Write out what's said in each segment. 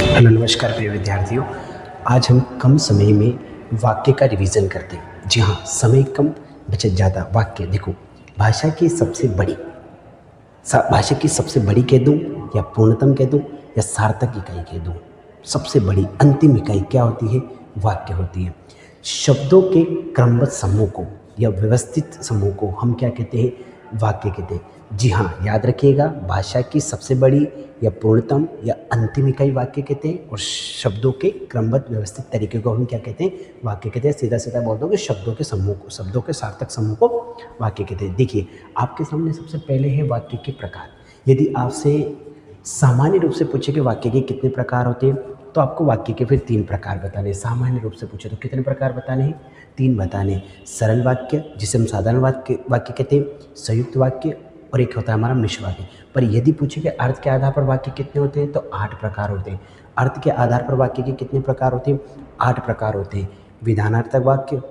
Hello नमस्कार प्रिय विद्यार्थियों। आज हम कम समय में वाक्य का रिवीजन करते हैं। जी हाँ, समय कम बचत ज़्यादा वाक्य। देखो, भाषा की सबसे बड़ी भाषा की सबसे बड़ी कह दूँ या पूर्णतम कह दूँ या सार्थक इकाई कह दूँ, सबसे बड़ी अंतिम इकाई क्या होती है? वाक्य होती है। शब्दों के क्रमबद्ध समूह को या व्यवस्थित समूह को हम क्या कहते हैं? वाक्य कहते हैं। जी हाँ, याद रखिएगा, भाषा की सबसे बड़ी या पूर्णतम या अंतिम इकाई वाक्य कहते हैं और शब्दों के क्रमबद्ध व्यवस्थित तरीके को हम क्या कहते हैं? वाक्य कहते हैं। सीधा सीधा बोल दो कि शब्दों के समूह को, शब्दों के सार्थक समूह को वाक्य कहते हैं। देखिए, आपके सामने सबसे पहले है वाक्य के प्रकार। यदि आपसे सामान्य रूप से पूछे कि वाक्य के कितने प्रकार होते हैं, तो आपको वाक्य के फिर 3 प्रकार बताने हैं। सामान्य रूप से पूछे तो कितने प्रकार बताने हैं? 3 बताने हैं। सरल वाक्य, जिसे हम साधारण वाक्य कहते हैं, संयुक्त वाक्य और एक होता है हमारा मिश्र वाक्य। पर यदि पूछे कि अर्थ के आधार पर वाक्य कितने होते हैं, तो 8 प्रकार होते हैं। अर्थ के आधार पर वाक्य के कितने प्रकार होते हैं? 8 प्रकार होते हैं। विधानार्थक वाक्य,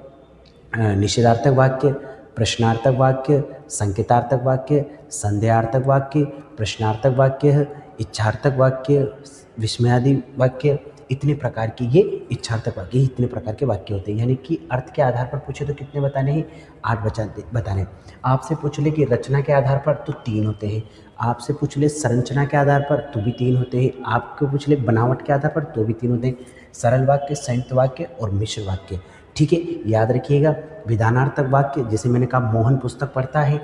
निषेधार्थक वाक्य, प्रश्नार्थक वाक्य, संकेतार्थक वाक्य, संदेहार्थक वाक्य, प्रश्नार्थक वाक्य, इच्छार्थक वाक्य, विस्मयादि वाक्य। इतने प्रकार की ये इच्छार्थक वाक्य, इतने प्रकार के वाक्य होते हैं। यानी कि अर्थ के आधार पर पूछे तो कितने बताने हैं? 8 बताने। आपसे पूछ ले कि रचना के आधार पर, तो 3 होते हैं। आपसे पूछ ले संरचना के आधार पर, तो भी 3 होते हैं। आपको पूछ ले बनावट के आधार पर, तो भी 3 होते हैं। सरल वाक्य, संयुक्त वाक्य और मिश्र वाक्य। ठीक है, याद रखिएगा। विधानार्थक वाक्य, जैसे मैंने कहा मोहन पुस्तक पढ़ता है,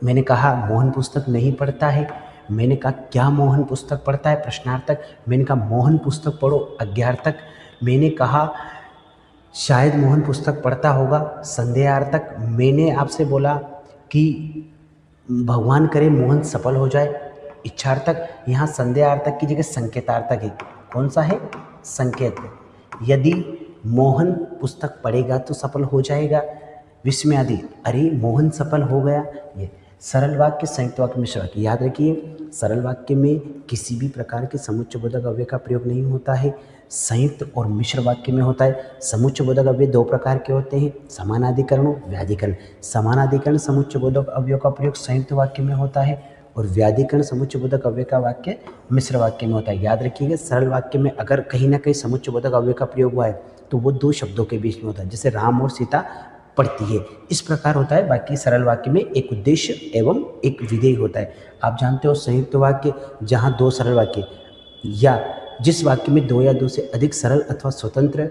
मैंने कहा मोहन पुस्तक नहीं पढ़ता है। मैंने कहा क्या मोहन पुस्तक पढ़ता है? प्रश्नार्थक। मैंने कहा मोहन पुस्तक पढ़ो, अज्ञार्थक। मैंने कहा शायद मोहन पुस्तक पढ़ता होगा, संदेहार्थक। मैंने आपसे बोला कि भगवान करे मोहन सफल हो जाए, इच्छार्थक। यहाँ संदेहार्थक की जगह संकेतार्थक है। कौन सा है? संकेत। यदि मोहन पुस्तक पढ़ेगा तो सफल हो जाएगा, विस्मयादि, अरे मोहन सफल हो गया। ये सरल वाक्य, संयुक्त वाक्य, मिश्र वाक्य। याद रखिए, सरल वाक्य में किसी भी प्रकार के समुच्चयबोधक अव्यय का प्रयोग नहीं होता है। संयुक्त और मिश्र वाक्य में होता है। समुच्चयबोधक अव्यय 2 प्रकार के होते हैं, समानाधिकरण और व्याधिकरण। समानाधिकरण समुच्चयबोधक अव्यय का प्रयोग संयुक्त वाक्य में होता है और व्याधिकरण समुच्चयबोधक अव्यय का वाक्य मिश्र वाक्य में होता है। याद रखिएगा, सरल वाक्य में अगर कहीं ना कहीं समुच्चयबोधक अव्यय का प्रयोग हुआ है तो वो 2 शब्दों के बीच में होता है, जैसे राम और सीता पड़ती है, इस प्रकार होता है। बाकी सरल वाक्य में एक उद्देश्य एवं एक विधेय होता है। आप जानते हो संयुक्त वाक्य, जहाँ 2 सरल वाक्य या जिस वाक्य में 2 या 2 से अधिक सरल अथवा स्वतंत्र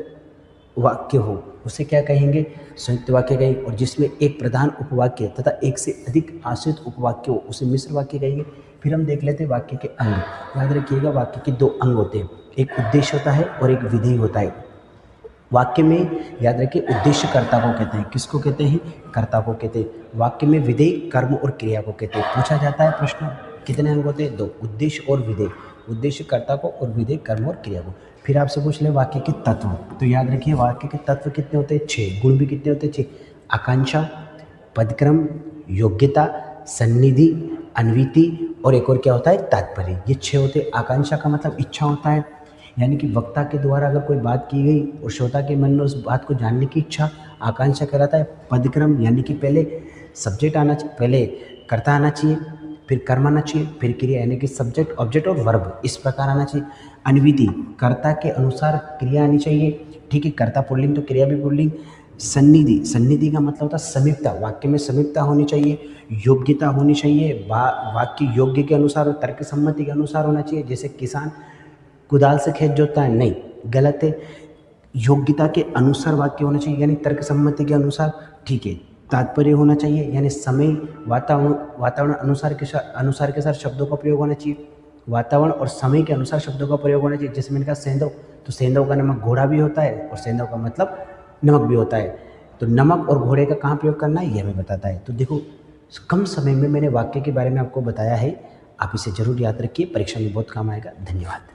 वाक्य हो उसे क्या कहेंगे? संयुक्त वाक्य कहेंगे। और जिसमें एक प्रधान उपवाक्य तथा एक से अधिक आश्रित उपवाक्य हो उसे मिश्र वाक्य कहेंगे। फिर हम देख लेते हैं वाक्य के अंग। याद रखिएगा, वाक्य के 2 अंग होते हैं, एक उद्देश्य होता है और एक विधेय होता है। वाक्य में याद रखिए, उद्देश्य कर्ता को कहते हैं। किसको कहते हैं? कर्ता को कहते हैं। वाक्य में विधेय कर्म और क्रिया को कहते हैं। पूछा जाता है प्रश्न, कितने अंग होते हैं? 2, उद्देश्य और विधेय। उद्देश्य कर्ता को और विधेय कर्म और क्रिया को। फिर आपसे पूछ ले वाक्य के तत्व, तो याद रखिए वाक्य के तत्व कितने होते हैं? 6। गुण भी कितने होते हैं? 6। आकांक्षा, पदक्रम, योग्यता, सन्निधि, अन्विति और एक और क्या होता है? तात्पर्य। ये 6 होते हैं। आकांक्षा का मतलब इच्छा होता है, यानी कि वक्ता के द्वारा अगर कोई बात की गई और श्रोता के मन में उस बात को जानने की इच्छा, आकांक्षा कहलाता है। पदक्रम, यानी कि पहले सब्जेक्ट आना चाहिए, पहले कर्ता आना चाहिए, फिर कर्म आना चाहिए, फिर क्रिया, यानी कि सब्जेक्ट, ऑब्जेक्ट और वर्ब, इस प्रकार आना चाहिए। अन्विति, कर्ता के अनुसार क्रिया आनी चाहिए। ठीक है, कर्ता पुल्लिंग तो क्रिया भी पुल्लिंग। सन्निधि, सन्निधि का मतलब होता है समीपता, वाक्य में समीपता होनी चाहिए। योग्यता होनी चाहिए, वाक्य योग्य के अनुसार और तर्क सम्मति के अनुसार होना चाहिए। जैसे किसान कुदाल से खेत जोतता है, नहीं, गलत है। योग्यता के अनुसार वाक्य होना चाहिए, यानी तर्क सम्मति के अनुसार। ठीक है, तात्पर्य होना चाहिए, यानी समय, वातावरण अनुसार के साथ शब्दों का प्रयोग होना चाहिए। वातावरण और समय के अनुसार शब्दों का प्रयोग होना चाहिए। जैसे मैंने कहा सेंधव, तो सेंधव का नमक घोड़ा भी होता है और सेंधव का मतलब नमक भी होता है। तो नमक और घोड़े का कहाँ प्रयोग करना है, यह हमें बताता है। तो देखो, कम समय में मैंने वाक्य के बारे में आपको बताया है। आप इसे जरूर याद रखिए, परीक्षा में बहुत काम आएगा। धन्यवाद।